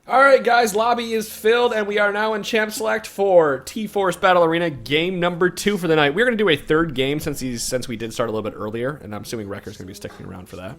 All right, guys, lobby is filled, and we are now in Champ Select for T-Force Battle Arena, game number 2 for the night. We're going to do a third game since we did start a little bit earlier, and I'm assuming Wrecker's going to be sticking around for that.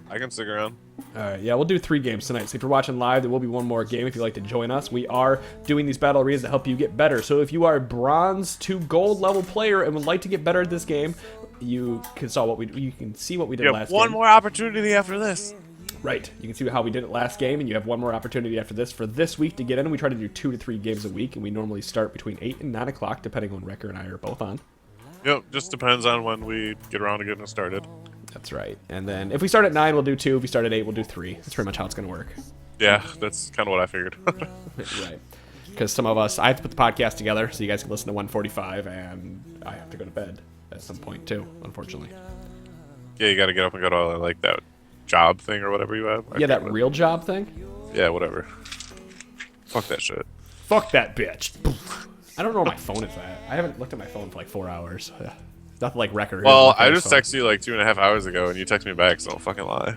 I can stick around. All right, yeah, we'll do 3 games tonight. So if you're watching live, there will be one more game if you'd like to join us. We are doing these battle arenas to help you get better. So if you are a bronze to gold level player and would like to get better at this game, you can see what we did last game. One more opportunity after this. Right. You can see how we did it last game, and you have one more opportunity after this for this week to get in. We try to do 2 to 3 games a week, and we normally start between 8 and 9 o'clock, depending on Wrecker and I are both on. Yep, just depends on when we get around to getting it started. That's right. And then if we start at 9, we'll do 2. If we start at 8, we'll do 3. That's pretty much how it's going to work. Yeah, that's kind of what I figured. Right. Because some of us, I have to put the podcast together so you guys can listen to 145, and I have to go to bed at some point, too, unfortunately. Yeah, you got to get up and go to, like, that job thing or whatever you have. Yeah, that real job thing? Yeah, whatever. Fuck that shit. Fuck that bitch. I don't know where my phone is at. I haven't looked at my phone for like 4 hours. Nothing like Wrecker. Well, I just texted you like 2.5 hours ago, and you texted me back, so don't fucking lie.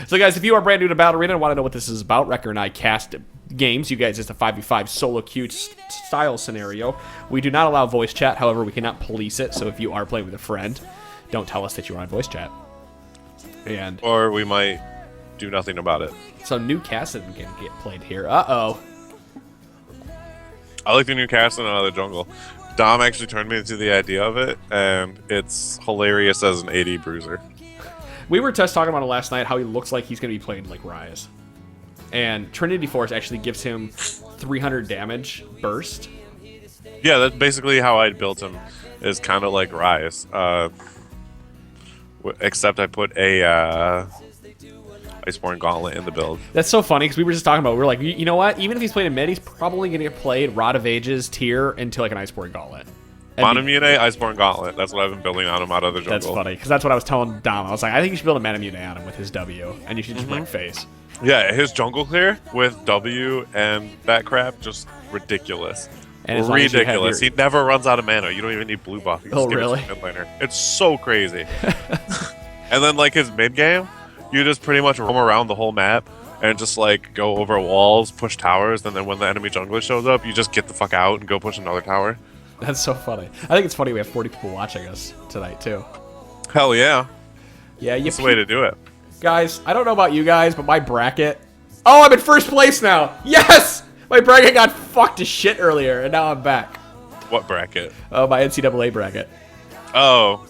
So, guys, if you are brand new to Battle Arena and want to know what this is about, Wrecker and I cast games. You guys, it's a 5v5 solo queue style scenario. We do not allow voice chat. However, we cannot police it. So if you are playing with a friend, don't tell us that you're on voice chat. And or we might do nothing about it. So new casting can get played here. Uh-oh. I like the new casting out of the jungle. Dom actually turned me into the idea of it, and it's hilarious as an AD bruiser. We were just talking about it last night, how he looks like he's going to be playing like Ryze. And Trinity Force actually gives him 300 damage burst. Yeah, that's basically how I built him, is kind of like Ryze. Except I put a Iceborne Gauntlet in the build. That's so funny, because we were just talking about it. We were like, you know what? Even if he's playing in mid, he's probably going to get played Rod of Ages tier into like an Iceborne Gauntlet. Manamune, Iceborne Gauntlet. That's what I've been building on him out of the jungle. That's funny, because that's what I was telling Dom. I was like, I think you should build a Manamune on him with his W, and you should just bring face. Yeah, his jungle clear with W and that crap, just ridiculous. And ridiculous. He never runs out of mana. You don't even need blue buff. You just give really? it to mid laner. It's so crazy. And then like his mid game, you just pretty much roam around the whole map and just like go over walls, push towers, and then when the enemy jungler shows up, you just get the fuck out and go push another tower. That's so funny. I think it's funny we have 40 people watching us tonight too. Hell yeah. Yeah, that's the way to do it. Guys, I don't know about you guys, but my bracket... Oh, I'm in first place now! Yes! My bracket got fucked to shit earlier, and now I'm back. What bracket? Oh, my NCAA bracket. Oh,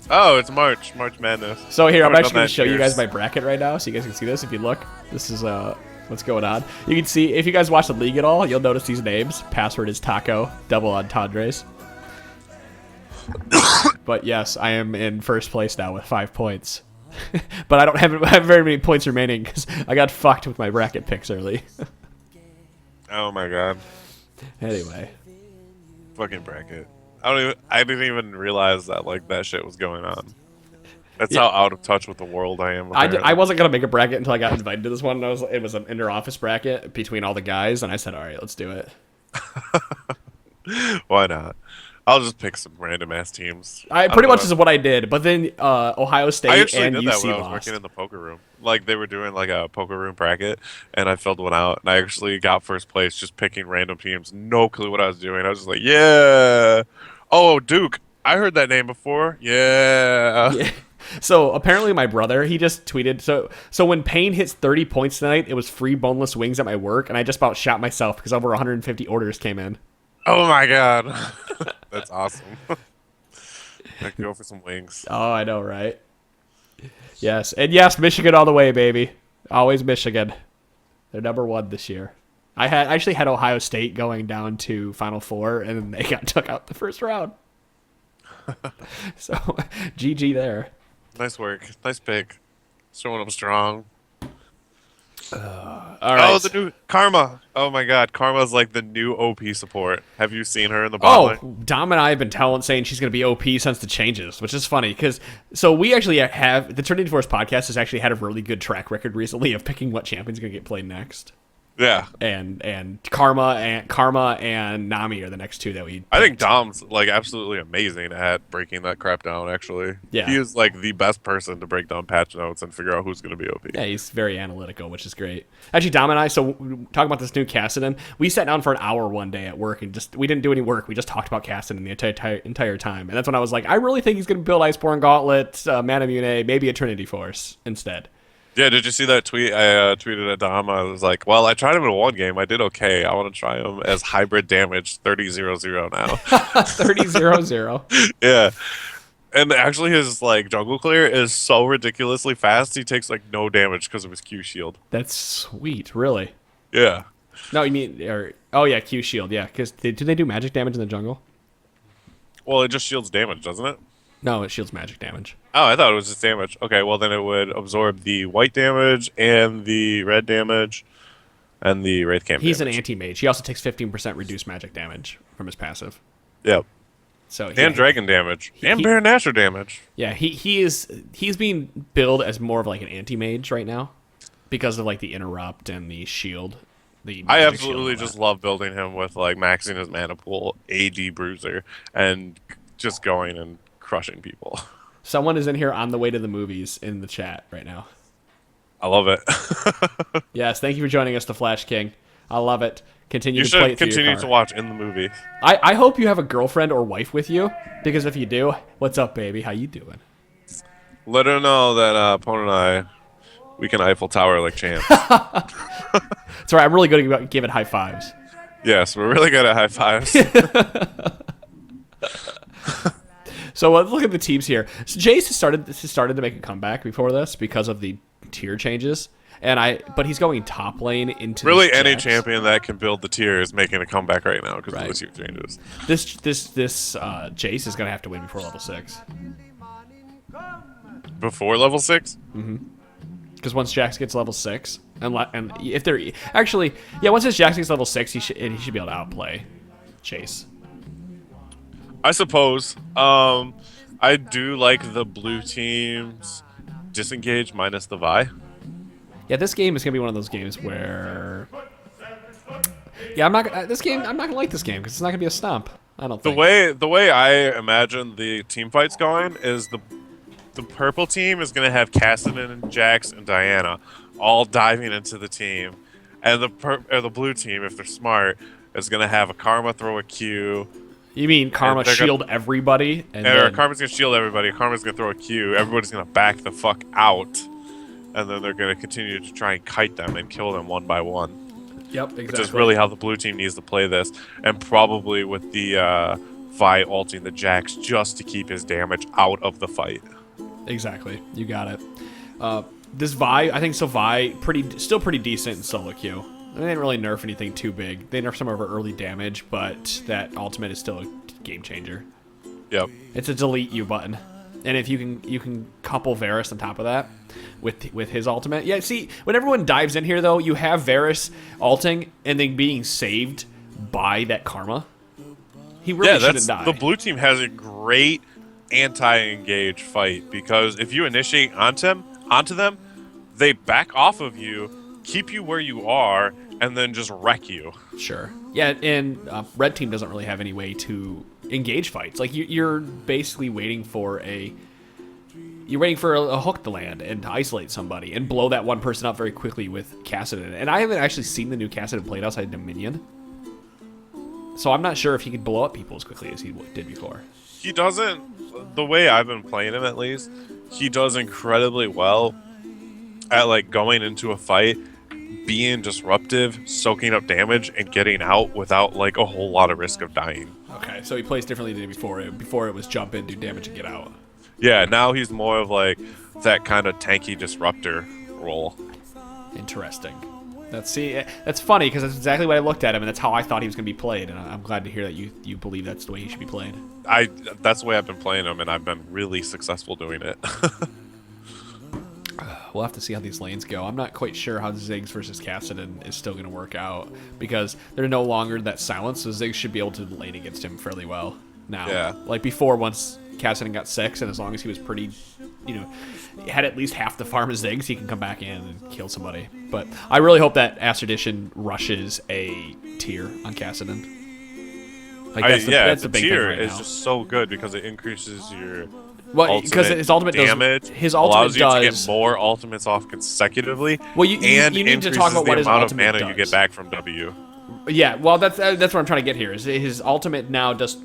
it's March Madness. So here, I'm actually going to show you guys my bracket right now, so you guys can see this. If you look, this is what's going on. You can see, if you guys watch the league at all, you'll notice these names. Password is Taco, double entendres. But yes, I am in first place now with 5 points. But I don't have very many points remaining because I got fucked with my bracket picks early. Oh my god. Anyway. Fucking bracket. I didn't even realize that like that shit was going on. That's how out of touch with the world I am. I wasn't gonna make a bracket until I got invited to this one. And it was an inter-office bracket between all the guys, and I said, "All right, let's do it." Why not? I'll just pick some random ass teams. I pretty much is what I did, but then Ohio State and UC lost. I was lost. working in the poker room. Like they were doing like a poker room bracket, and I filled one out, and I actually got first place just picking random teams. No clue what I was doing. I was just like, yeah. Oh, Duke. I heard that name before. Yeah. So apparently my brother, he just tweeted. So when Payne hits 30 points tonight, it was free boneless wings at my work, and I just about shot myself because over 150 orders came in. Oh my god. That's awesome. I can go for some wings. Oh, I know, right? Yes, and yes, Michigan all the way, baby. Always Michigan. They're number 1 this year. I actually had Ohio State going down to Final Four, and then they got took out the first round. So, GG there. Nice work. Nice pick. Showing up strong. All right. Oh, the new Karma. Oh my god, Karma's like the new OP support. Have you seen her in the bot lane? Dom and I have been saying she's going to be OP since the changes, which is funny because we actually have the Trinity Force podcast has actually had a really good track record recently of picking what champion's going to get played next. Yeah. and Karma and Nami are the next two that we. I think picked. Dom's like absolutely amazing at breaking that crap down. Actually, Yeah. he is like the best person to break down patch notes and figure out who's going to be OP. Yeah, he's very analytical, which is great. Actually, Dom and I, so talking about this new Kassadin, we sat down for an hour one day at work and we didn't do any work. We just talked about Kassadin the entire time. And that's when I was like, I really think he's going to build Iceborne Gauntlet, Manamune, maybe a Trinity Force instead. Yeah, did you see that tweet? I tweeted at Dom. I was like, well, I tried him in one game. I did okay. I want to try him as hybrid damage 30-0-0 now. 30-0-0. Yeah. And actually his like jungle clear is so ridiculously fast. He takes like no damage because of his Q shield. That's sweet, really. Yeah. No, you mean, oh yeah, Q Shield, yeah. Because do they do magic damage in the jungle? Well, it just shields damage, doesn't it? No, it shields magic damage. Oh, I thought it was just damage. Okay, well then it would absorb the white damage and the red damage and the Wraith Camp He's damage. an anti-mage. He also takes 15% reduced magic damage from his passive. Yep. So And dragon damage. And Baron Nashor damage. Yeah, he's being billed as more of like an anti-mage right now because of like the interrupt and the shield. The I magic absolutely shield and all just that. love building him with like maxing his mana pool, AD bruiser, and just going and crushing people. Someone is in here on the way to the movies in the chat right now. I love it. Yes, thank you for joining us, the Flash King. I love it. Continue You to play should it through your continue car. to watch in the movie. I hope you have a girlfriend or wife with you, because if you do, what's up, baby? How you doing? Let her know that Pone and I, we can Eiffel Tower like champs. Sorry, I'm really good at giving high fives. Yes, we're really good at high fives. So let's look at the teams here. So Jace has started to make a comeback before this because of the tier changes, but he's going top lane into Really, this any Jax. champion that can build the tier is making a comeback right now because Right. of the tier changes. This Jace is gonna have to win before level 6 Before level 6? because once Jax gets level 6, and if they're actually once his Jax gets level 6, he should be able to outplay Chase. I suppose. I do like the blue team's disengage minus the Vi. Yeah, this game is gonna be one of those games where I'm not gonna like this game because it's not gonna be a stomp. I don't think. The way I imagine the team fight's going is the purple team is going to have Kassadin, Jax, and Diana all diving into the team, and the blue team, if they're smart, is going to have a Karma throw a Q. You mean Karma And they're shield everybody and Or then, Karma's going to shield everybody. Karma's going to throw a Q. Everybody's going to back the fuck out, and then they're going to continue to try and kite them and kill them one by one. Yep, exactly. Which is really how the blue team needs to play this, and probably with the Vi ulting the Jax just to keep his damage out of the fight. Exactly. You got it. This Vi, I think Vi still pretty decent in solo queue. They didn't really nerf anything too big. They nerfed some of her early damage, but that ultimate is still a game changer. Yep. It's a delete you button. And if you can couple Varus on top of that with his ultimate. Yeah, see, when everyone dives in here though, you have Varus ulting and then being saved by that Karma. He really shouldn't die. The blue team has a great anti-engage fight because if you initiate onto them, they back off of you, keep you where you are, and then just wreck you. Sure. Yeah, and red team doesn't really have any way to engage fights. Like you're basically waiting for a hook to land and to isolate somebody and blow that one person up very quickly with Kassadin. And I haven't actually seen the new Kassadin played outside Dominion, so I'm not sure if he could blow up people as quickly as he did before. He doesn't. The way I've been playing him, at least, he does incredibly well at like going into a fight, being disruptive, soaking up damage, and getting out without like a whole lot of risk of dying. Okay, so he plays differently than before. Before it was jump in, do damage, and get out. Yeah, now he's more of like that kind of tanky disruptor role. Interesting. That's funny because that's exactly what I looked at him, and that's how I thought he was going to be played. And I'm glad to hear that you believe that's the way he should be played. That's the way I've been playing him, and I've been really successful doing it. We'll have to see how these lanes go. I'm not quite sure how Ziggs versus Kassadin is still going to work out because they're no longer that silence, so Ziggs should be able to lane against him fairly well now. Yeah. Like before, once Kassadin got 6, and as long as he was pretty you know, had at least half the farm of Ziggs, he can come back in and kill somebody. But I really hope that Astradition rushes a tier on Kassadin. Like that's the big tier thing right is now. just so good because it increases your Well, because his ultimate damage, does, his ultimate allows you to does. get more ultimates off consecutively. Well, you and need to talk increases about what the his amount of ultimate mana does. you get back from W. Yeah, well, that's what I'm trying to get here. Is his ultimate now does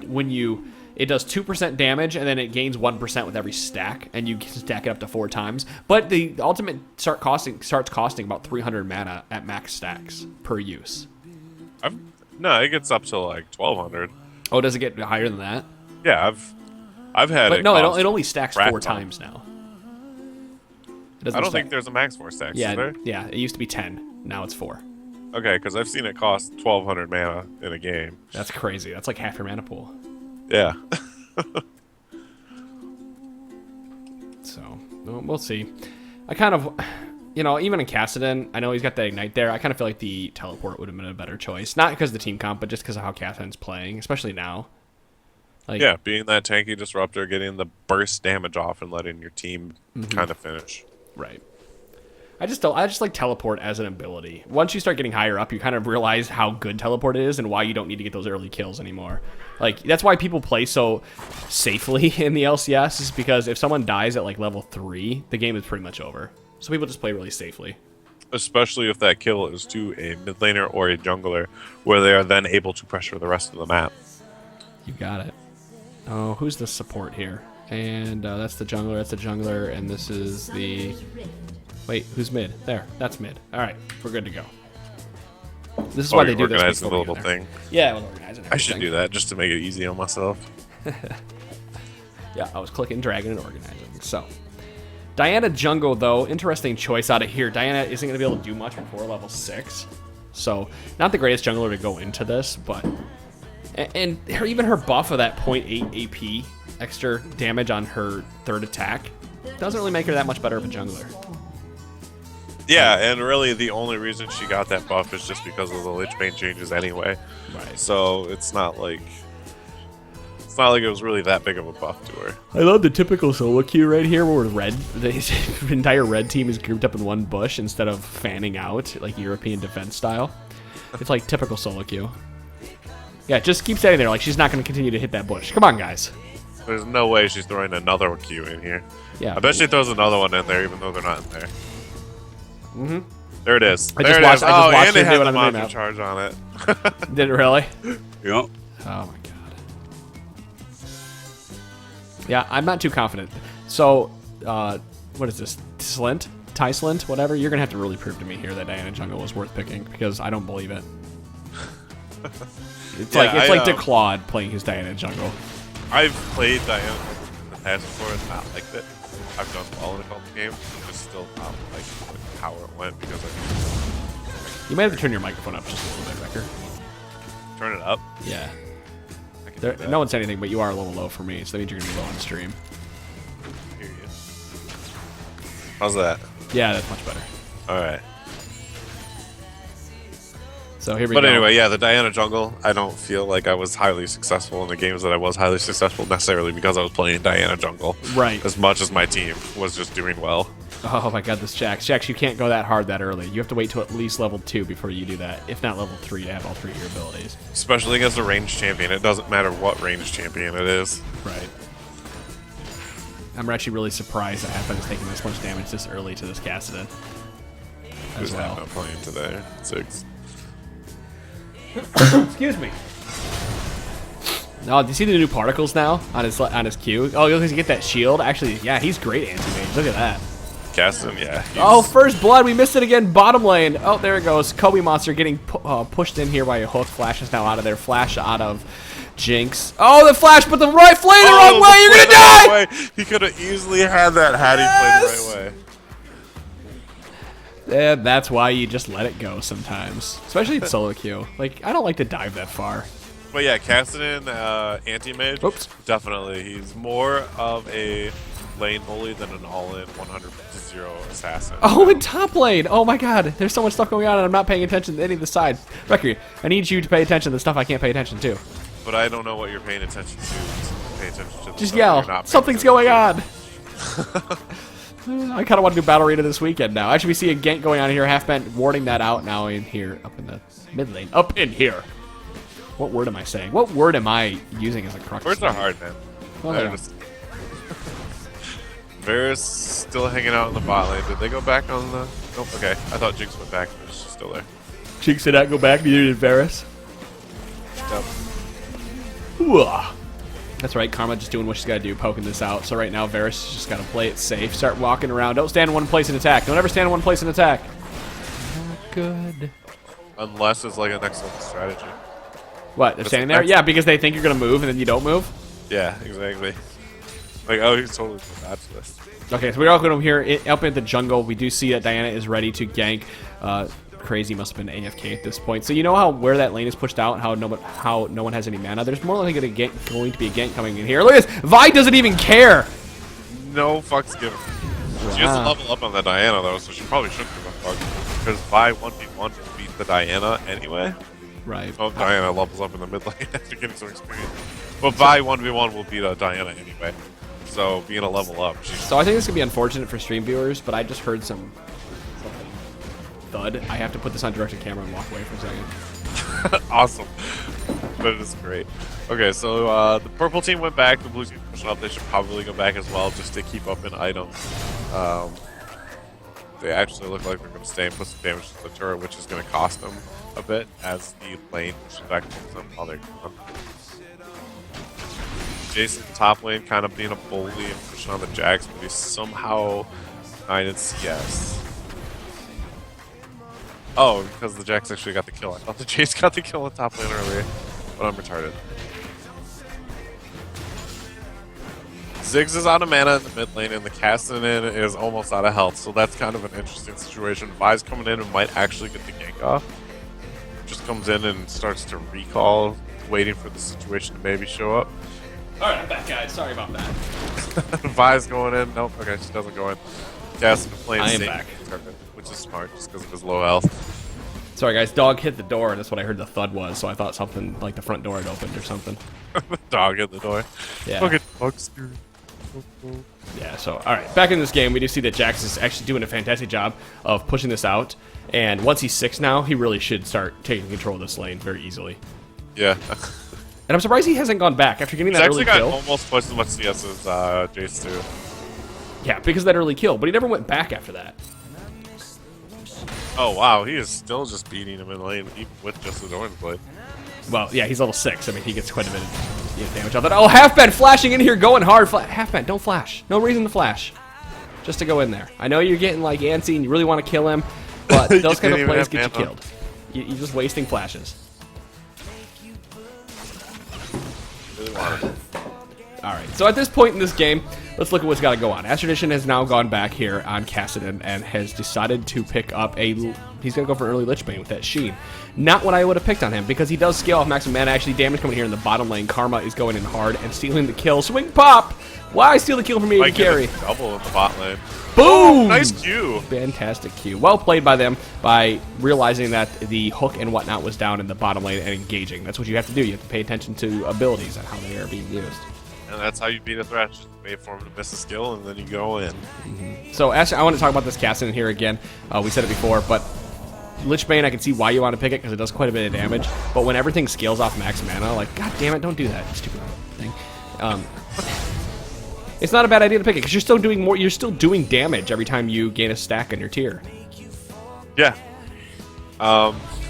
it does 2% damage and then it gains 1% with every stack, and you can stack it up to 4 times. But the ultimate starts costing about 300 mana at max stacks per use. No, it gets up to like 1200. Oh, does it get higher than that? Yeah, I've had But it. no, cost it only stacks crap 4 ton. times now. It I doesn't don't stack- think there's a max 4 stacks. Is Yeah, there? yeah. It used to be 10. Now it's 4. Okay, because I've seen it cost 1200 mana in a game. That's crazy. That's like half your mana pool. Yeah. So we'll see. I kind of, even in Kassadin, I know he's got the Ignite there. I kind of feel like the Teleport would have been a better choice. Not because of the team comp, but just because of how Kassadin's playing, especially now. Like, Yeah, being that tanky disruptor, getting the burst damage off and letting your team kind of finish. right. I just like Teleport as an ability. Once you start getting higher up, you kind of realize how good Teleport is and why you don't need to get those early kills anymore. Like, that's why people play so safely in the LCS, is because if someone dies at like level 3, the game is pretty much over. So people just play really safely. Especially if that kill is to a mid laner or a jungler, where they are then able to pressure the rest of the map. You got it. Oh, who's the support here? And that's the jungler, and this is the... Wait, who's mid? There, that's mid. All right, we're good to go. This is why they do this. Organizing the little thing. Yeah, we'll organize it. I should do that just to make it easy on myself. Yeah, I was clicking, dragging, and organizing. So, Diana jungle, though, interesting choice out of here. Diana isn't going to be able to do much before level 6. So, not the greatest jungler to go into this, but... And even her buff of that 0.8 AP extra damage on her third attack doesn't really make her that much better of a jungler. Yeah, and really the only reason she got that buff is just because of the Lich Bane changes anyway. Right. So it's not like it was really that big of a buff to her. I love the typical solo queue right here where the entire red team is grouped up in one bush instead of fanning out like European defense style. It's like typical solo queue. Yeah, just keep standing there like she's not going to continue to hit that bush. Come on, guys. There's no way she's throwing another Q in here. Yeah. I bet she throws another one in there even though they're not in there. Mm-hmm. There it is. I there just it watched- is. I just Oh, watched and her it do has it a on the monster map. charge on it. Did it really? Yep. Oh my god. Yeah, I'm not too confident. So, what is this? Slint? Ty Slint? Whatever? You're going to have to really prove to me here that Diana Jungle was worth picking, because I don't believe it. It's Yeah, like DeClaude playing his Diana Jungle. I've played Diana in the past before and not liked it. I've done well in a couple games, just still not like how it went because You might have to turn your microphone up just a little bit, Becker. turn it up. Yeah. I can do that. No one said anything, but you are a little low for me, so that means you're going to be low on stream. I hear you. How's that? Yeah, that's much better. All right. So here we But go. anyway, yeah, the Diana jungle, I don't feel like I was highly successful in the games that I was highly successful necessarily because I was playing Diana jungle. Right. As much as my team was just doing well. Oh my god, this Jax. Jax, you can't go that hard that early. You have to wait till at least level 2 before you do that, if not level 3 to have all 3 of your abilities. Especially against a ranged champion. It doesn't matter what ranged champion it is. Right. I'm actually really surprised that Happen is taking this much damage this early to this Kassadin. Who's As well. not playing today? 6. Excuse me. Oh, do you see the new particles now on his Q? Oh, because you get that shield. Actually, yeah, he's great anti-mage. Look at that. Caston, yeah. Oh, first blood. We missed it again. Bottom lane. Oh, there it goes. Kobe Monster getting pushed in here by a hook. Flash is now out of there. Flash out of Jinx. Oh, the Flash put the right flame the wrong way. You're going to die. Way. He could have easily had that had he played the right way. Yeah, that's why you just let it go sometimes. Especially in solo queue. Like, I don't like to dive that far. But yeah, Caston, anti-mage, Oops. definitely. He's more of a lane bully than an all-in 100-0 assassin. Oh, in top lane. Oh my god. There's so much stuff going on and I'm not paying attention to any of the sides. Record, I need you to pay attention to the stuff I can't pay attention to. But I don't know what you're paying attention to. Pay attention to the Just stuff you're not yell. paying Something's attention going to. on. I kind of want to do Battle Arena this weekend now. Actually, we see a gank going on here. Halfbent warding that out now in here, up in the mid lane. Up in here. What word am I saying? What word am I using as a crux? Words are hard, man. Well, I yeah. understand. Varus still hanging out in the bot lane. Did they go back on the... Nope, okay. I thought Jinx went back, but she's still there. Jinx did not go back, neither did Varus. Yep. Ooh. That's right, Karma just doing what she's got to do, poking this out. So right now, Varus has just got to play it safe. Start walking around. Don't stand in one place and attack. Don't ever stand in one place and attack. Not good. Unless it's like an excellent strategy. What, they're standing there? Yeah, because they think you're going to move and then you don't move? Yeah, exactly. Like, oh, he's totally bad for this. Okay, so we're all going here up in the jungle. We do see that Diana is ready to gank. Crazy must have been AFK at this point. So you know how where that lane is pushed out, how no one has any mana. There's more likely going to be a gank coming in here. Look at this. Vi doesn't even care. No fucks given. She has to level up on the Diana though, so she probably shouldn't give a fuck. Because Vi 1v1 will beat the Diana anyway. Right. Oh, Diana levels up in the mid lane after getting some experience. But Vi 1v1 will beat a Diana anyway. So being a level up, she's... So I think this could be unfortunate for stream viewers, but I just heard something thud. I have to put this on directed camera and walk away for a second. Awesome. But it is great. Okay, so the purple team went back, the blue team pushing up. They should probably go back as well just to keep up in items. They actually look like they're going to stay and put some damage to the turret, which is going to cost them a bit as the lane pushes back towards them while they're gone. Jason top lane kind of being a bully and pushing on the Jax, but he's somehow united CS. Oh, because the Jax actually got the kill. I thought the Jace got the kill on top lane earlier, but I'm retarded. Ziggs is out of mana in the mid lane, and the Cassidy is almost out of health, so that's kind of an interesting situation. Vi's coming in and might actually get the gank off. Just comes in and starts to recall, waiting for the situation to maybe show up. Alright, I'm back, guys. Sorry about that. Vi's going in. Nope, okay, she doesn't go in. Cassidy playing I am safe, back. which is smart, just because of his low health. Sorry, guys. Dog hit the door, and that's what I heard the thud was, so I thought something like the front door had opened or something. The dog at the door. Yeah. Look at dog scared. Yeah, so, alright. Back in this game, we do see that Jax is actually doing a fantastic job of pushing this out. And once he's 6 now, he really should start taking control of this lane very easily. Yeah. And I'm surprised he hasn't gone back after getting He's that actually early got kill. almost twice as much CS as Jace too. Yeah, because of that early kill, but he never went back after that. Oh wow, he is still just beating him in lane, even with just his orange blade. Well, yeah, he's level 6. I mean, he gets quite a bit of damage off that. Oh, Halfbent flashing in here, going hard. Halfbent, don't flash. No reason to flash. Just to go in there. I know you're getting, like, antsy and you really want to kill him, but those kind of plays get you killed. You're just wasting flashes. Really want it. Alright, so at this point in this game, let's look at what's got to go on. Astradition has now gone back here on Cassidy and has decided to pick up a... He's going to go for an early Lich Bane with that Sheen. Not what I would have picked on him, because he does scale off maximum mana. Actually, damage coming here in the bottom lane. Karma is going in hard and stealing the kill. Swing pop! Why steal the kill from me to carry? Double in the bot lane. Boom! Nice Q. Fantastic Q. Well played by them by realizing that the hook and whatnot was down in the bottom lane and engaging. That's what you have to do. You have to pay attention to abilities and how they are being used. And that's how you beat a Thresh. Just wait for him to miss a skill, and then you go in. So, actually, I want to talk about this Cassidy here again. We said it before, but Lich Bane, I can see why you want to pick it because it does quite a bit of damage. But when everything scales off max mana, like, god damn it, don't do that, stupid thing. It's not a bad idea to pick it because you're still doing more. You're still doing damage every time you gain a stack on your tier. Yeah.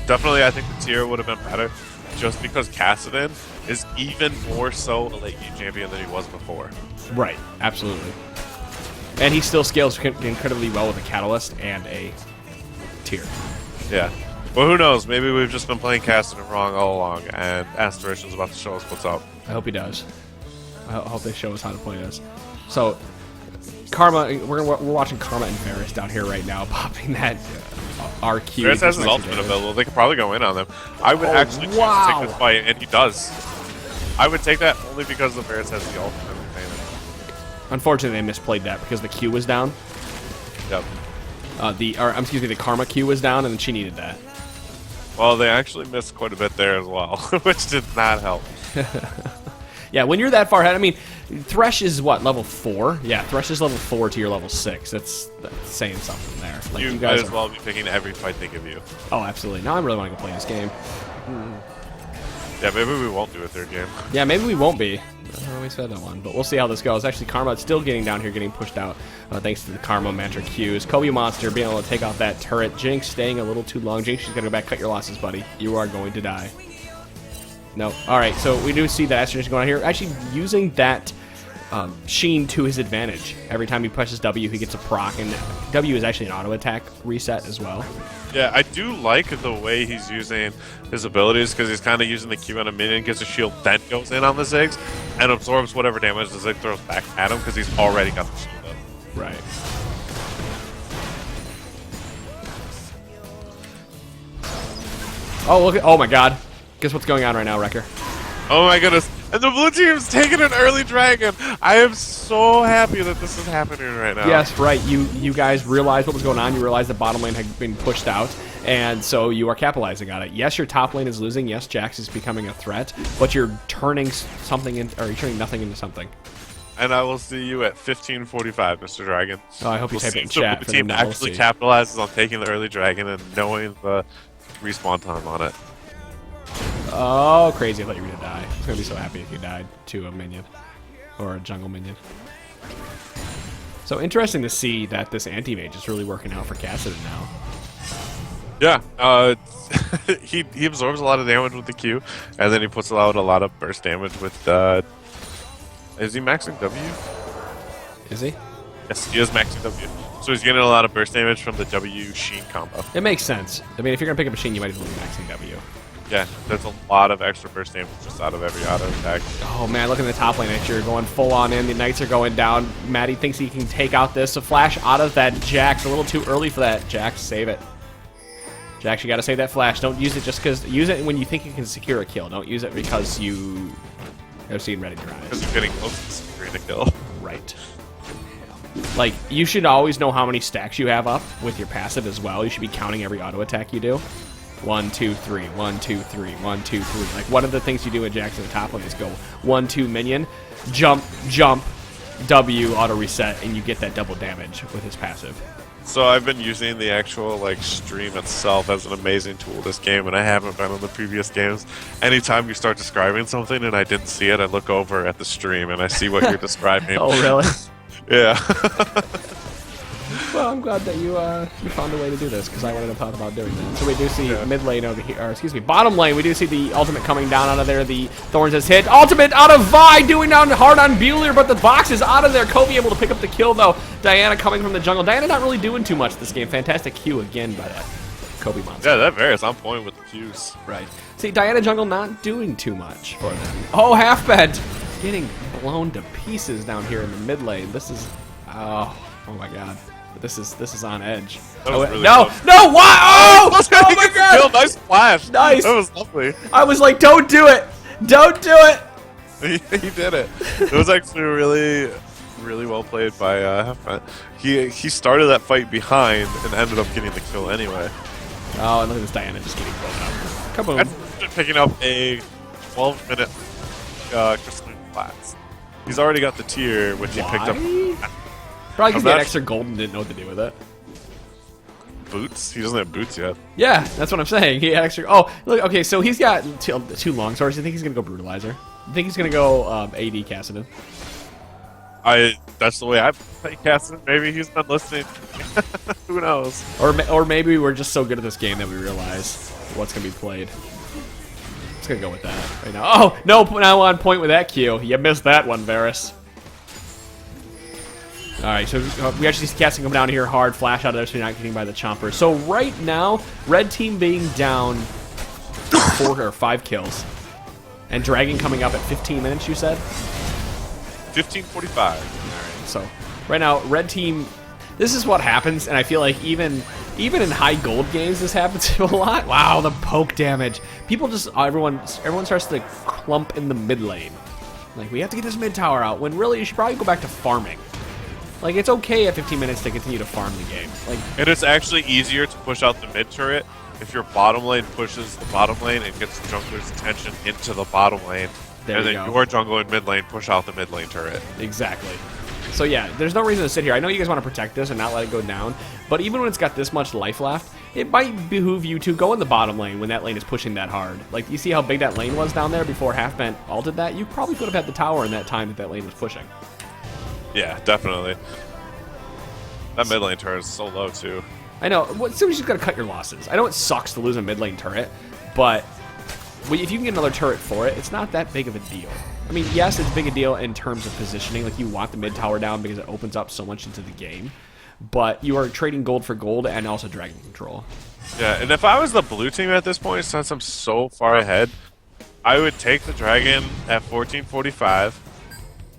Definitely, I think the tier would have been better, just because Cassidy is even more so a late game champion than he was before. Right, absolutely. And he still scales incredibly well with a Catalyst and a tier. Yeah. Well, who knows? Maybe we've just been playing Cassidy wrong all along, and Aspiration's about to show us what's up. I hope he does. I hope they show us how to play this. So, Karma, we're watching Karma and Varus down here right now, popping that RQ. Varus has his ultimate available. They could probably go in on them. I would actually choose to take this fight, and he does. I would take that only because the Varus has the ultimate. Unfortunately, they misplayed that because the Q was down. Yep. The Karma Q was down, and then she needed that. Well, they actually missed quite a bit there as well, which did not help. Yeah, when you're that far ahead, I mean, Thresh is what, level 4? Yeah, Thresh is level 4 to your level 6. That's saying something there. Like, You guys might as well be picking every fight they give you. Oh, absolutely. Now I really want to go play this game. Yeah, maybe we won't do a third game. Yeah, maybe we won't be. We said that one, but we'll see how this goes. Actually, Karma still getting down here, getting pushed out thanks to the Karma Mantra Qs. Kobe Monster being able to take out that turret. Jinx staying a little too long. Jinx, she's going to go back, cut your losses, buddy. You are going to die. No. All right, so we do see that Astrogation going on here. Actually using that Sheen to his advantage. Every time he presses W, he gets a proc, and W is actually an auto attack reset as well. Yeah, I do like the way he's using his abilities because he's kind of using the Q on a minion, gets a shield, then goes in on the Ziggs, and absorbs whatever damage the Zig throws back at him because he's already got the shield up. Right. Oh, look at, oh my god. Guess what's going on right now, Wrecker? Oh my goodness. And the blue team's taking an early dragon. I am so happy that this is happening right now. Yes, right. You guys realized what was going on. You realized the bottom lane had been pushed out, and so you are capitalizing on it. Yes, your top lane is losing. Yes, Jax is becoming a threat, but you're turning something in, or you're turning nothing into something. And I will see you at 15:45, Mr. Dragon. Oh, I hope you type it in The chat. blue team actually capitalizes on taking the early dragon and knowing the respawn time on it. Oh, crazy. I thought you were going to die. I was going to be so happy if you died to a minion. Or a jungle minion. So interesting to see that this anti-mage is really working out for Kassadin now. Yeah, he absorbs a lot of damage with the Q, and then he puts out a lot of burst damage with, is he maxing W? Is he? Yes, he is maxing W. So he's getting a lot of burst damage from the W Sheen combo. It makes sense. I mean, if you're going to pick up a Sheen, you might as well be maxing W. Yeah, there's a lot of extra burst damage just out of every auto attack. Oh man, look at the top lane next year, going full on in. The Knights are going down. Maddie thinks he can take out this. A flash out of that Jax. A little too early for that. Jax, save it. Jax, you gotta save that flash. Don't use it just because. Use it when you think you can secure a kill. Don't use it because you have seen red in your eyes. Because you're getting close to securing a kill. Right. Like, you should always know how many stacks you have up with your passive as well. You should be counting every auto attack you do. 1, 2, 3, 1, 2, 3, 1, 2, 3. Like, one of the things you do with Jax in the top lane is go 1, 2 minion, jump, jump, W, auto reset, and you get that double damage with his passive. So I've been using the actual stream itself as an amazing tool this game, and I haven't been in the previous games. Anytime you start describing something and I didn't see it, I look over at the stream and I see what you're describing. Oh, really? Yeah. Well, I'm glad that you found a way to do this, because I wouldn't have thought about doing that. So we do see mid lane over here, or excuse me, bottom lane. We do see the ultimate coming down out of there. The Thorns has hit. Ultimate out of Vi, doing down hard on Bueller, but the box is out of there. Kobe able to pick up the kill, though. Diana coming from the jungle. Diana not really doing too much this game. Fantastic Q again by that Kobe monster. Yeah, that varies. On point with the Qs. Right. See, Diana jungle not doing too much for them. Oh, half bed. Getting blown to pieces down here in the mid lane. This is, oh my god. This is on edge. That was really no, close. no, why? Oh, Oh my god! Kill. Nice flash. Nice. That was lovely. I was like, don't do it. Don't do it. He did it. It was actually really, really well played by Halfman. He started that fight behind and ended up getting the kill anyway. Oh, and look at this Diana just getting blown up. Kaboom. And picking up a 12-minute Crystalline Flats. He's already got the tier, which he picked up. Probably because he had extra gold and didn't know what to do with it. Boots? He doesn't have boots yet. Yeah, that's what I'm saying. He had extra. Oh, look. Okay, so he's got two long swords. I think he's gonna go Brutalizer. I think he's gonna go AD Kassadin. That's the way I play Kassadin. Maybe he's been listening. Who knows? Or maybe we're just so good at this game that we realize what's gonna be played. Just gonna go with that right now. Oh no! Now on point with that Q. You missed that one, Varus. Alright, so we actually see Kassadin come down here hard, flash out of there so you're not getting by the Chomper. So right now, red team being down 4 or 5 kills. And Dragon coming up at 15 minutes, you said? 15:45. Alright, so right now, red team, this is what happens, and I feel like even in high gold games this happens a lot. Wow, the poke damage. People just, everyone starts to clump in the mid lane. Like, we have to get this mid tower out, when really you should probably go back to farming. Like, it's okay at 15 minutes to continue to farm the game. Like, And it's actually easier to push out the mid turret if your bottom lane pushes the bottom lane and gets the jungler's attention into the bottom lane There and you then go. your jungle in mid lane push out the mid lane turret. Exactly. So yeah, there's no reason to sit here. I know you guys want to protect this and not let it go down, but even when it's got this much life left, it might behoove you to go in the bottom lane when that lane is pushing that hard. Like, you see how big that lane was down there before Halfbent ulted that? You probably could have had the tower in that time that lane was pushing. Yeah, definitely. That mid lane turret is so low too. I know. Well, so you just got to cut your losses. I know it sucks to lose a mid lane turret, but if you can get another turret for it, it's not that big of a deal. I mean, yes, it's a big a deal in terms of positioning. Like, you want the mid tower down because it opens up so much into the game. But you are trading gold for gold and also dragon control. Yeah, and if I was the blue team at this point, since I'm so far ahead, I would take the dragon at 1445,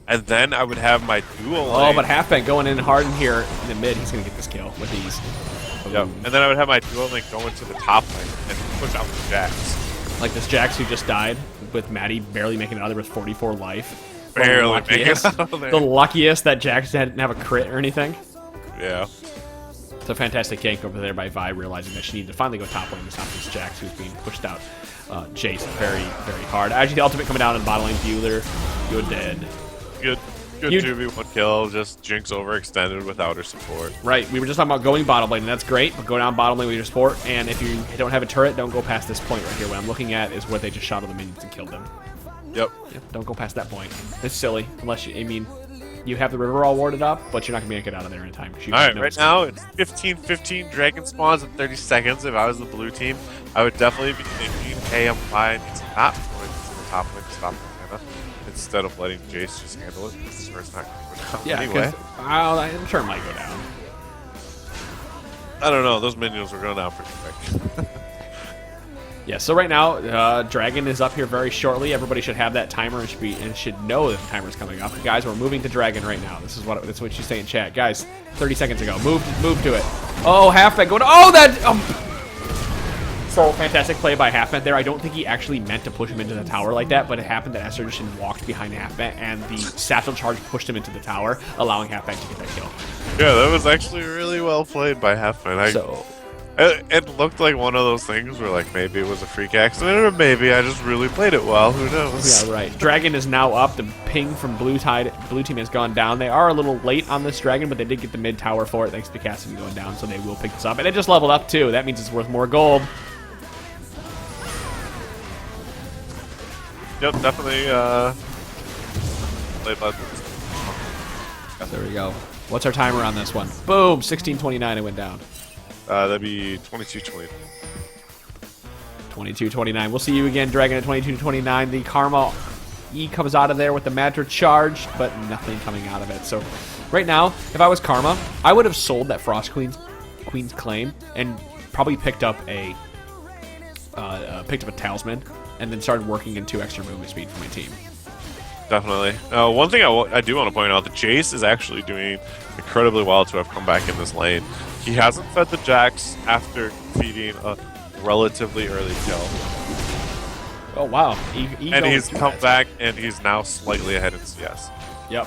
and then I would have my dual Oh, lane. but Halfbent going in hard in here in the mid. He's going to get this kill with ease. Yep. And then I would have my dual lane go into the top lane and push out the Jax. Like this Jax who just died with Maddie barely making it out of there with 44 life. Barely making it out of there. The luckiest that Jax didn't have a crit or anything. Yeah. It's a fantastic gank over there by Vi, realizing that she needed to finally go top lane to stop this Jax who's being pushed out. Jace very, very hard. Actually, the ultimate coming down in bottom lane. Bueller, you're dead. Good You- 2v1 kill, just Jinx overextended without her support. Right, we were just talking about going bottom lane, and that's great, but go down bottom lane with your support, and if you don't have a turret, don't go past this point right here. What I'm looking at is where they just shot all the minions and killed them. Yep. Yep, don't go past that point. It's silly, unless you, I mean, you have the river all warded up, but you're not going to make it out of there in time. Alright, right now it's 15-15 dragon spawns in 30 seconds. If I was the blue team, I would definitely be thinking, hey, I'm fine. It's not going to the top lane to stop the mana instead of letting Jace just handle it. This is where it's not going to go down Yeah, anyway. I'm sure it might go down. I don't know. Those minions were going down pretty quick. Yeah, so right now, Dragon is up here very shortly. Everybody should have that timer and should know that the timer is coming up. Guys, we're moving to Dragon right now. That's what you say in chat. Guys, 30 seconds ago. Move to it. Oh, Halfbent going. Oh, that. So fantastic play by Halfbent there. I don't think he actually meant to push him into the tower like that, but it happened that Essertion walked behind Halfbent, and the satchel charge pushed him into the tower, allowing Halfbent to get that kill. Yeah, that was actually really well played by Halfbent. It looked like one of those things where, like, maybe it was a freak accident, or maybe I just really played it well. Who knows? Yeah, right. Dragon is now up. The ping from Blue Team has gone down. They are a little late on this Dragon, but they did get the mid tower for it thanks to Cassidy going down, so they will pick this up. And it just leveled up, too. That means it's worth more gold. Yep, definitely played by There we go. What's our timer on this one? Boom! 16:29, it went down. that'd be 22-20. 22:29. We'll see you again, Dragon, at 22:29. The Karma E comes out of there with the Matter charge, but nothing coming out of it. So right now, if I was Karma, I would have sold that Frost Queen's claim and probably picked up a talisman and then started working in 2 extra movement speed for my team. Definitely. One thing I do want to point out, the Jace is actually doing incredibly well to have come back in this lane. He hasn't fed the Jax after feeding a relatively early kill. Oh wow! And he's come back, and he's now slightly ahead in CS. Yep,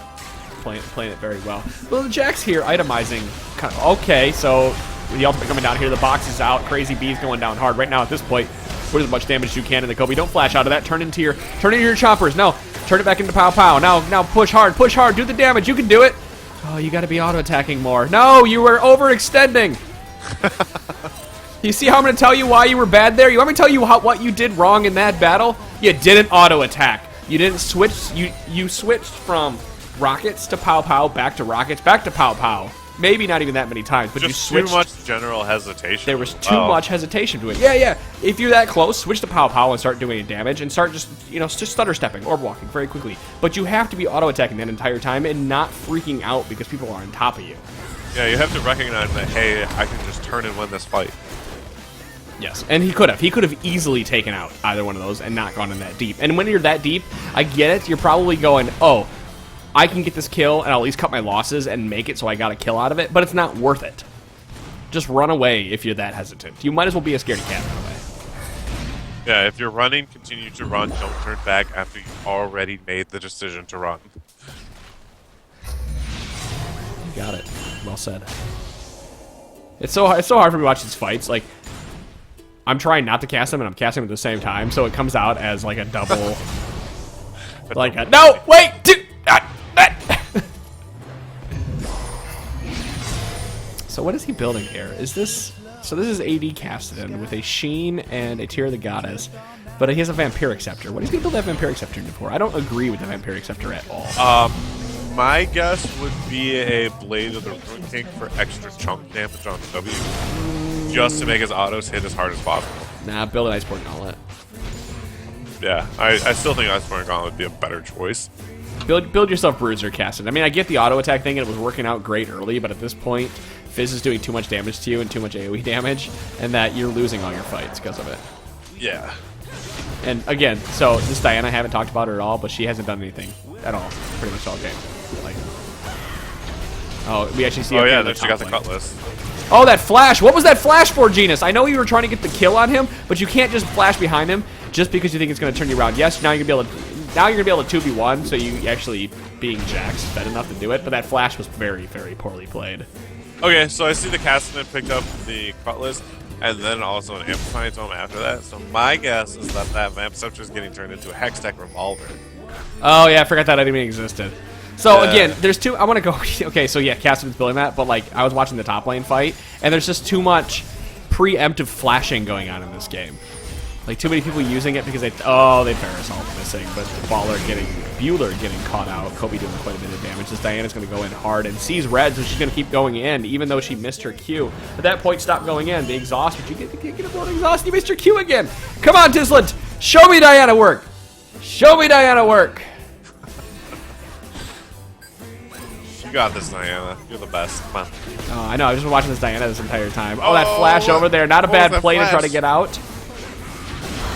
playing it very well. Well, the Jax here itemizing. Kind of, okay, so the ultimate coming down here, the box is out. Crazy B's going down hard right now. At this point, put as much damage as you can in the Kobe. Don't flash out of that. Turn into your choppers. No, turn it back into pow pow. Now push hard, do the damage. You can do it. Oh, you got to be auto attacking more. No, you were overextending. You see how I'm going to tell you why you were bad there? You want me to tell you what you did wrong in that battle? You didn't auto attack. You didn't switch. You switched from rockets to pow pow, back to rockets, back to pow pow. Maybe not even that many times, but Just you switched. too much general hesitation. There was too much hesitation to it. Yeah. If you're that close, switch to pow pow and start doing damage, and start just stutter stepping or walking very quickly. But you have to be auto attacking that entire time and not freaking out because people are on top of you. Yeah, you have to recognize that, hey, I can just turn and win this fight. Yes, and he could have. He could have easily taken out either one of those and not gone in that deep. And when you're that deep, I get it. You're probably going, oh, I can get this kill and I'll at least cut my losses and make it so I got a kill out of it, but it's not worth it. Just run away if you're that hesitant. You might as well be a scaredy cat run away. Yeah, if you're running, continue to run. Don't turn back after you've already made the decision to run. You got it. Well said. It's so hard for me to watch these fights. Like, I'm trying not to cast them, and I'm casting them at the same time, so it comes out as like a double. Like, no, wait, dude. So what is he building here? Is this... So this is AD Cassidy with a Sheen and a Tear of the Goddess. But he has a Vampiric Scepter. What is he going to build that Vampiric Scepter into for? I don't agree with the Vampiric Scepter at all. My guess would be a Blade of the Ruin King for extra chunk damage on W. Just to make his autos hit as hard as possible. Nah, build an Iceborne Gauntlet. Yeah, I still think Iceborne Gauntlet would be a better choice. Build yourself Bruiser, Cassidy. I mean, I get the auto attack thing and it was working out great early, but at this point, Fizz is doing too much damage to you and too much AoE damage, and that you're losing all your fights because of it. Yeah. And again, so this Diana, I haven't talked about her at all, but she hasn't done anything at all, pretty much all game. Like, oh, we actually see. Oh her yeah, in then she got the lane. Cutlass. Oh, that flash! What was that flash for, Genus? I know you were trying to get the kill on him, but you can't just flash behind him just because you think it's going to turn you around. Yes, now you're going to be able to. Now you're going to be able to 2v1, so you actually, being Jax, fed enough to do it, but that flash was very, very poorly played. Okay, so I see the Cassidy picked up the Cutlass, and then also an Amplifying Tome after that. So my guess is that Vamp Scepter is getting turned into a Hextech Revolver. Oh, yeah, I forgot that even existed. So, Yeah. again, there's two... I want to go... Okay, so, yeah, Cassidy's building that, but, like, I was watching the top lane fight, and there's just too much preemptive flashing going on in this game. Like, too many people using it because they... Oh, they Parasol missing, but Bueller getting caught out. Kobe doing quite a bit of damage. This Diana's going to go in hard and sees red, so she's going to keep going in, even though she missed her Q. At that point, stop going in. The exhaust, but you get a blown exhaust, you missed your Q again. Come on, Tislet! Show me Diana work! Show me Diana work! You got this, Diana. You're the best. Come on. Oh, I know, I've just been watching this Diana this entire time. Oh, that flash over there. Not a bad play to try to get out.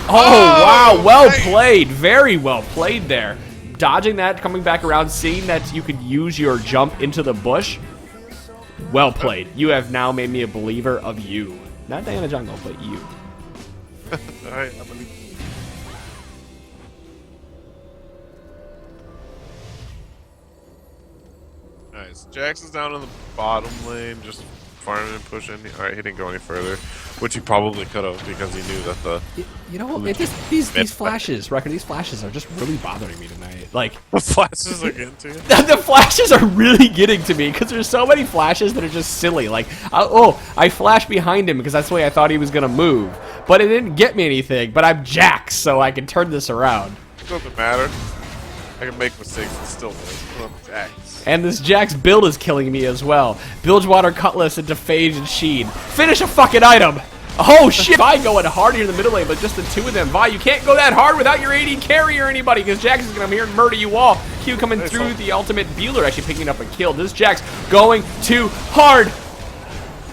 Oh, wow, well played. Very well played there. Dodging that, coming back around, seeing that you could use your jump into the bush. Well played. You have now made me a believer of you. Not Diana Jungle, but you. Alright, I'm gonna... Nice. Jax is down in the bottom lane, just farming and pushing. Alright, he didn't go any further, which he probably could have because he knew that the... You know, it just, these flashes, Reckon, these flashes are just really bothering me tonight. Like, The flashes are getting to you. the flashes are really getting to me because there's so many flashes that are just silly. Like, I flashed behind him because that's the way I thought he was going to move. But it didn't get me anything. But I'm Jax, so I can turn this around. It doesn't matter. I can make mistakes and still win. I'm Jax. And this Jax build is killing me as well. Bilgewater Cutlass into Phage and Sheen. Finish a fucking item! Oh shit! Vi going hard here in the middle lane, but just the two of them. Vi, you can't go that hard without your AD carry or anybody, because Jax is going to come here and murder you all. Q coming through the ultimate. Bueller actually picking up a kill. This Jax going too hard!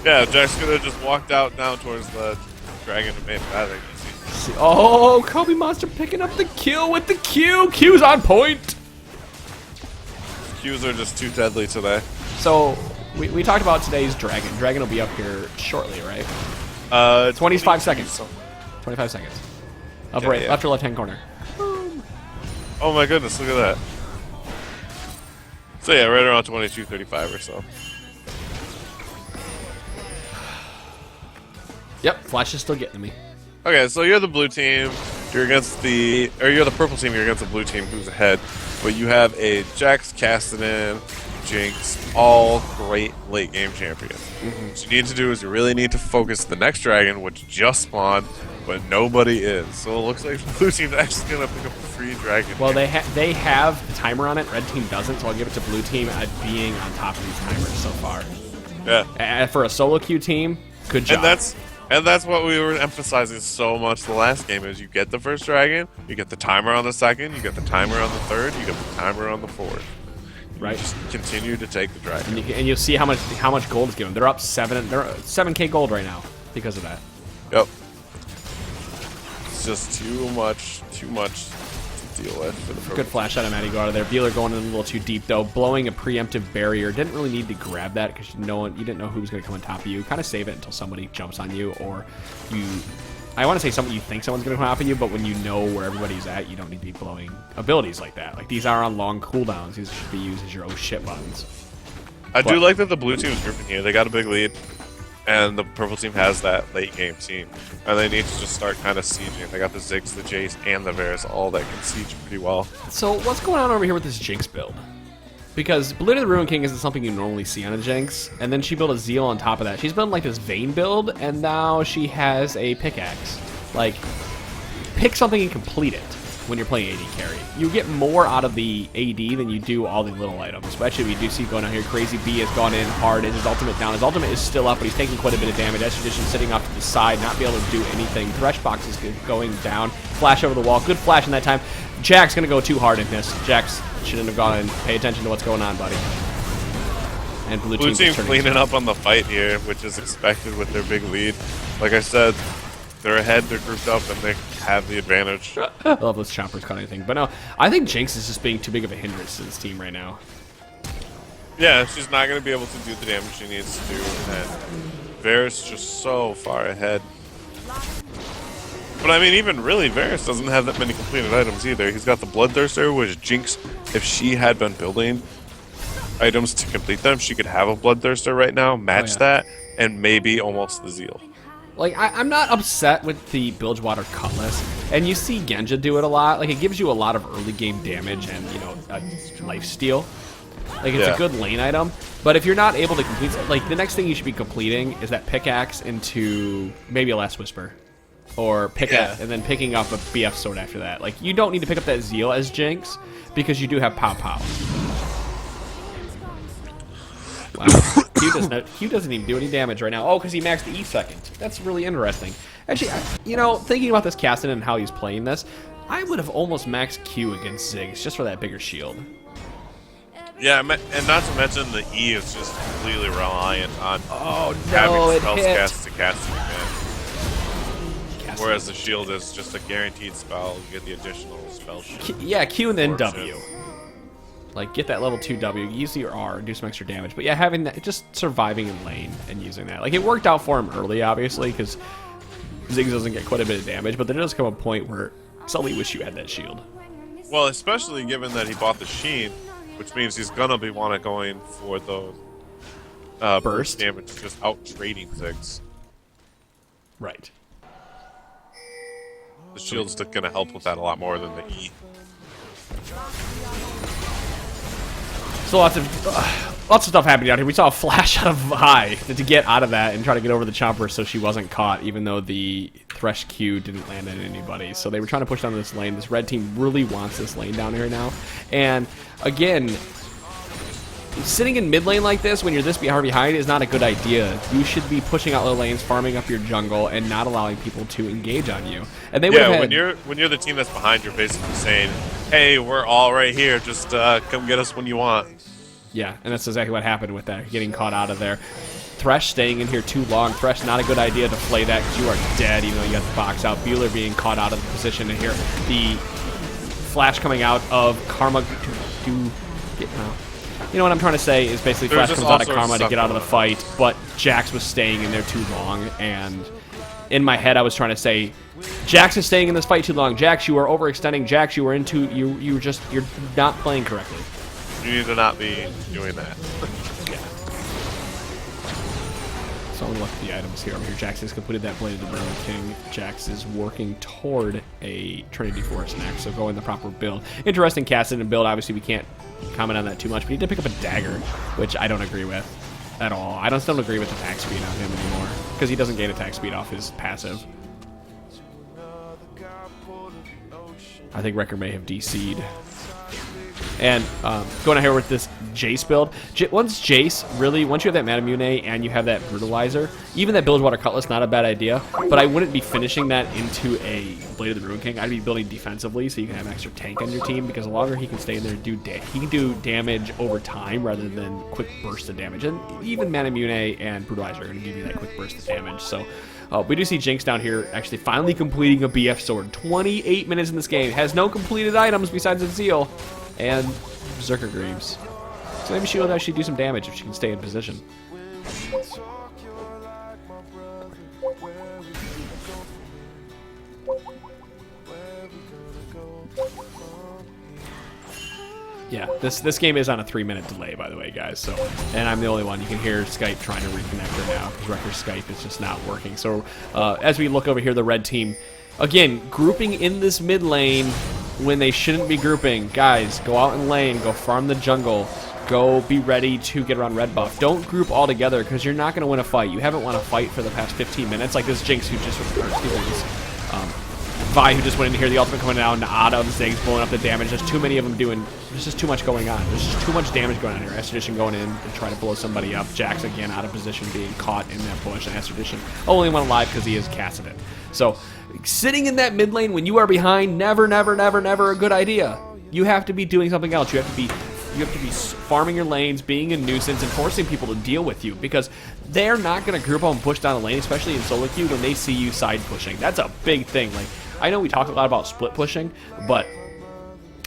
Yeah, Jax could have just walked out down towards the dragon and made that thing easy. Oh, Kobe Monster picking up the kill with the Q. Q's on point. Qs are just too deadly today. So, we talked about today's dragon. Dragon will be up here shortly, right? 25 seconds. 25 seconds. Up right, left or left-hand corner. Oh my goodness, look at that. So yeah, right around 22:35 or so. Yep, Flash is still getting me. Okay, so you're the blue team. You're the purple team. You're against the blue team, who's ahead. But you have a Jax, Cassidy, Jinx, all great late game champions. What you need to do is you really need to focus the next dragon, which just spawned, but nobody is. So it looks like the blue team's actually gonna pick up a free dragon. Well, they have the timer on it. Red team doesn't, so I'll give it to blue team at being on top of these timers so far. Yeah. For a solo queue team, good job. And that's what we were emphasizing so much the last game is you get the first dragon, you get the timer on the second, you get the timer on the third, you get the timer on the fourth. Right. Just continue to take the dragon. And you'll see how much gold is given. They're up 7K gold right now because of that. Yep. It's just too much to deal with. For the Good flash out of Matty go out of there. Bueller going in a little too deep though, blowing a preemptive barrier. Didn't really need to grab that because you didn't know who was going to come on top of you. Kind of save it until somebody jumps on you, or I want to say you think someone's going to come on top of you, but when you know where everybody's at, you don't need to be blowing abilities like that. Like these are on long cooldowns. These should be used as your oh shit buttons. I do like that the blue team is grouping here. They got a big lead. And the purple team has that late game team, and they need to just start kind of sieging. They got the Ziggs, the Jace, and the Varus, all that can siege pretty well. So what's going on over here with this Jinx build? Because Blade of the Ruin King isn't something you normally see on a Jinx, and then she built a Zeal on top of that. She's building like this Vayne build, and now she has a pickaxe. Like, pick something and complete it when you're playing AD carry. You get more out of the AD than you do all the little items. Especially we do see going on here, Crazy B has gone in hard, and his ultimate down. His ultimate is still up, but he's taking quite a bit of damage. As Tradition sitting off to the side, not be able to do anything. Threshbox is going down. Flash over the wall. Good flash in that time. Jack's going to go too hard in this. Jax shouldn't have gone in. Pay attention to what's going on, buddy. And blue team cleaning up on the fight here, which is expected with their big lead. Like I said, they're ahead, they're grouped up, and they have the advantage. I love those choppers cut anything. But no, I think Jinx is just being too big of a hindrance to this team right now. Yeah, she's not going to be able to do the damage she needs to do, and Varus just so far ahead. But I mean, even really, Varus doesn't have that many completed items either. He's got the Bloodthirster, which Jinx, if she had been building items to complete them, she could have a Bloodthirster right now, match that, and maybe almost the Zeal. Like, I'm not upset with the Bilgewater Cutlass, and you see Genja do it a lot. Like, it gives you a lot of early game damage and, you know, lifesteal. Like, it's a good lane item, but if you're not able to complete, like, the next thing you should be completing is that pickaxe into maybe a Last Whisper. Or pickaxe, and then picking up a BF sword after that. Like, you don't need to pick up that Zeal as Jinx, because you do have Pow Pow. Wow. Q doesn't even do any damage right now. Oh, because he maxed the E second. That's really interesting. Actually, you know, thinking about this Caston and how he's playing this, I would have almost maxed Q against Ziggs just for that bigger shield. Yeah, and not to mention the E is just completely reliant on having spell cast to cast it again. Whereas the shield is just a guaranteed spell. You get the additional spell shield. Yeah, Q and then W. Like, get that level 2 W, use your R, and do some extra damage. But yeah, having that, just surviving in lane and using that. Like, it worked out for him early, obviously, because Ziggs doesn't get quite a bit of damage, but there does come a point where I suddenly wish you had that shield. Well, especially given that he bought the Sheen, which means he's gonna be going for those burst damage, just out trading Ziggs. Right. The shield's gonna help with that a lot more than the E. So lots of stuff happening out here. We saw a flash out of Vi to get out of that and try to get over the chomper so she wasn't caught, even though the Thresh Q didn't land on anybody. So they were trying to push down this lane. This red team really wants this lane down here now. And again, sitting in mid lane like this when you're this far behind is not a good idea. You should be pushing out low lanes, farming up your jungle, and not allowing people to engage on you. And they would have had, when you're the team that's behind, you're basically saying, "Hey, we're all right here. Just come get us when you want." Yeah, and that's exactly what happened with that, getting caught out of there. Thresh staying in here too long. Thresh, not a good idea to play that because you are dead, even though you got the box out. Bueller being caught out of the position, and here the flash coming out of Karma to get. You know what I'm trying to say is basically Flash comes out of Karma to get out of the fight, but Jax was staying in there too long, and in my head I was trying to say, Jax is staying in this fight too long. Jax, you are overextending. Jax, you are into you're not playing correctly. You need to not be doing that. Yeah. So I'm gonna look at the items here. Over here, Jax has completed that Blade of the Ruin King. Jax is working toward a Trinity Force next, so going the proper build. Interesting casted and build. Obviously, we can't comment on that too much, but he did pick up a dagger, which I don't agree with at all. I don't agree with attack speed on him anymore, because he doesn't gain attack speed off his passive. I think Wrecker may have DC'd. And going on here with this Jace build, once you have that Manamune and you have that Brutalizer, even that Bilgewater Cutlass, not a bad idea, but I wouldn't be finishing that into a Blade of the Ruin King. I'd be building defensively so you can have extra tank on your team, because the longer he can stay in there and he can do damage over time rather than quick bursts of damage. And even Manamune and Brutalizer are going to give you that quick burst of damage. So we do see Jinx down here actually finally completing a BF sword. 28 minutes in this game. Has no completed items besides a Zeal and Berserker Greaves. So maybe she will actually do some damage if she can stay in position. Yeah, this game is on a 3-minute delay, by the way, guys. So, and I'm the only one. You can hear Skype trying to reconnect her now because Wrecker's Skype is just not working. So, as we look over here, the red team, again, grouping in this mid lane when they shouldn't be grouping. Guys, go out in lane, go farm the jungle, go be ready to get around red buff. Don't group all together because you're not going to win a fight. You haven't won a fight for the past 15 minutes. Like this Jinx who just, Vi who just went in here, the ultimate coming down, Adam, Ziggs blowing up the damage. There's too many of them doing, there's just too much going on. There's just too much damage going on here. Extradition going in to try to blow somebody up. Jax again out of position being caught in that bush. And Extradition only went alive because he is casting it. So sitting in that mid lane when you are behind, never a good idea. You have to be doing something else. You have to be farming your lanes, being a nuisance, and forcing people to deal with you because they're not going to group up and push down the lane, especially in solo queue when they see you side pushing. That's a big thing. Like, I know we talk a lot about split pushing, but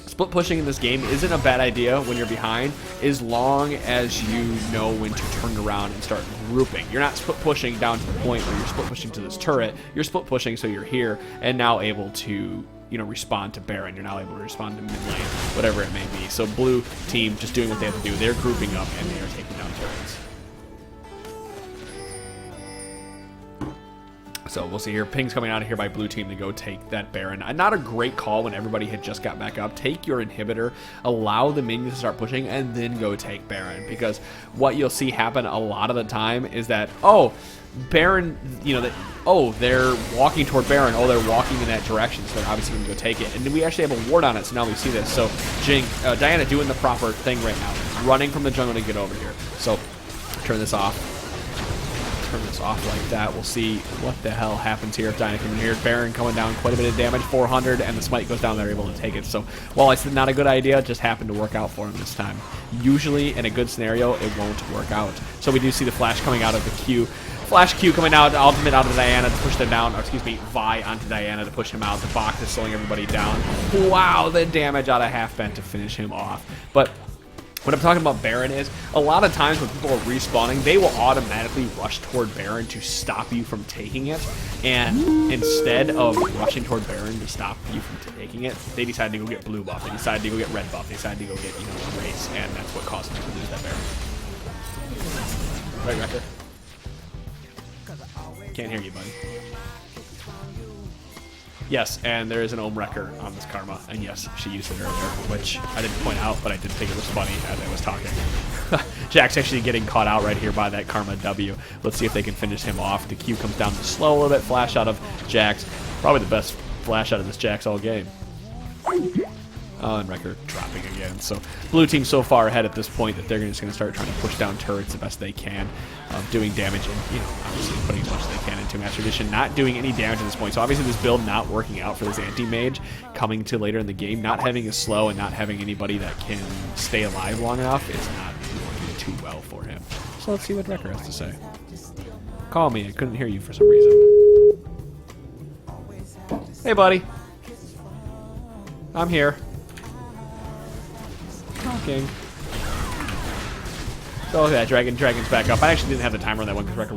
split pushing in this game isn't a bad idea when you're behind as long as you know when to turn around and start grouping. You're not split pushing down to the point where you're split pushing to this turret. You're split pushing so you're here and now able to, you know, respond to Baron. You're now able to respond to mid lane, whatever it may be. So blue team just doing what they have to do. They're grouping up and they are taking down turrets. So we'll see here. Ping's coming out of here by blue team to go take that Baron. Not a great call when everybody had just got back up. Take your inhibitor, allow the minions to start pushing, and then go take Baron. Because what you'll see happen a lot of the time is that, oh, Baron, you know, they're walking toward Baron. Oh, they're walking in that direction, so they're obviously going to go take it. And then we actually have a ward on it, so now we see this. So Diana doing the proper thing right now, running from the jungle to get over here. So turn this off. Turn this off like that. We'll see what the hell happens here if Diana comes in here. Baron coming down quite a bit of damage, 400, and the smite goes down. They're able to take it. So while I said not a good idea, it just happened to work out for him this time. Usually in a good scenario, it won't work out. So we do see the flash coming out of the Q. Flash Q coming out, ultimate out of Diana to push them down, or excuse me, Vi onto Diana to push him out. The box is slowing everybody down. Wow, the damage out of half bent to finish him off. But what I'm talking about Baron is, a lot of times when people are respawning, they will automatically rush toward Baron to stop you from taking it. And instead of rushing toward Baron to stop you from taking it, they decide to go get blue buff. They decide to go get red buff. They decide to go get, you know, a race. And that's what caused them to lose that Baron. Right, Wrecker? Can't hear you, buddy. Yes, and there is an Ohm Wrecker on this Karma, and yes, she used it earlier, which I didn't point out, but I did think it was funny as I was talking. Jack's actually getting caught out right here by that Karma W. Let's see if they can finish him off. The Q comes down slow a little bit, flash out of Jax. Probably the best flash out of this Jax all game. Oh, and Wrecker dropping again. So blue team so far ahead at this point that they're just going to start trying to push down turrets the best they can, doing damage and, you know, obviously putting as much as they can into Extradition, not doing any damage at this point. So obviously this build not working out for this anti-mage coming to later in the game, not having a slow and not having anybody that can stay alive long enough, it's not working too well for him. So let's see what Wrecker has to say. Call me, I couldn't hear you for some reason. Hey buddy. I'm here. Talking. So yeah, Dragon's back up. I actually didn't have the timer on that one because Wrecker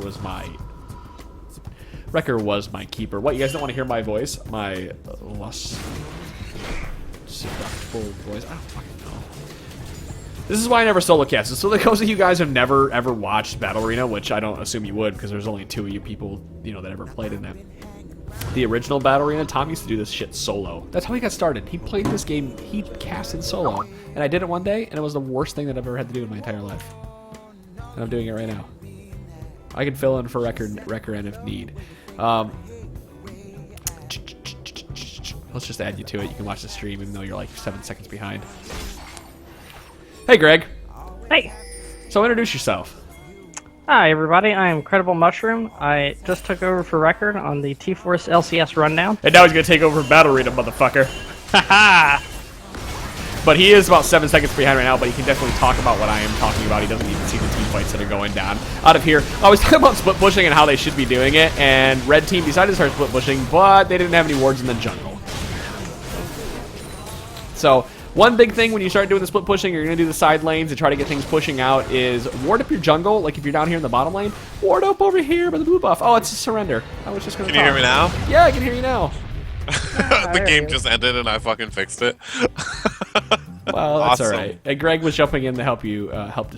was my keeper. What, you guys don't want to hear my voice? My less seductive voice? I don't fucking know. This is why I never solo cast. So those of you guys have never ever watched Battle Arena, which I don't assume you would because there's only 2 of you people, you know, that ever played in that. The original Battle Arena, Tom used to do this shit solo. That's how he got started. He played this game, he casted solo. And I did it one day, and it was the worst thing that I've ever had to do in my entire life. And I'm doing it right now. I can fill in for Wrecker N if need. Let's just add you to it. You can watch the stream even though you're like 7 seconds behind. Hey, Greg. Hey. So introduce yourself. Hi, everybody. I am Credible Mushroom. I just took over for Record on the T-Force LCS rundown. And now he's going to take over Battle Arena, motherfucker. Haha! But he is about 7 seconds behind right now, but he can definitely talk about what I am talking about. He doesn't even see the team fights that are going down. Out of here, I was talking about split pushing and how they should be doing it, and red team decided to start split pushing, but they didn't have any wards in the jungle. So one big thing when you start doing the split pushing, you're going to do the side lanes and try to get things pushing out is ward up your jungle. Like if you're down here in the bottom lane, ward up over here by the blue buff. Oh, it's a surrender. I was just going to Can you hear me now? Yeah, I can hear you now. The game just ended and I fucking fixed it. Well, that's all Awesome. right. And Greg was jumping in to help you help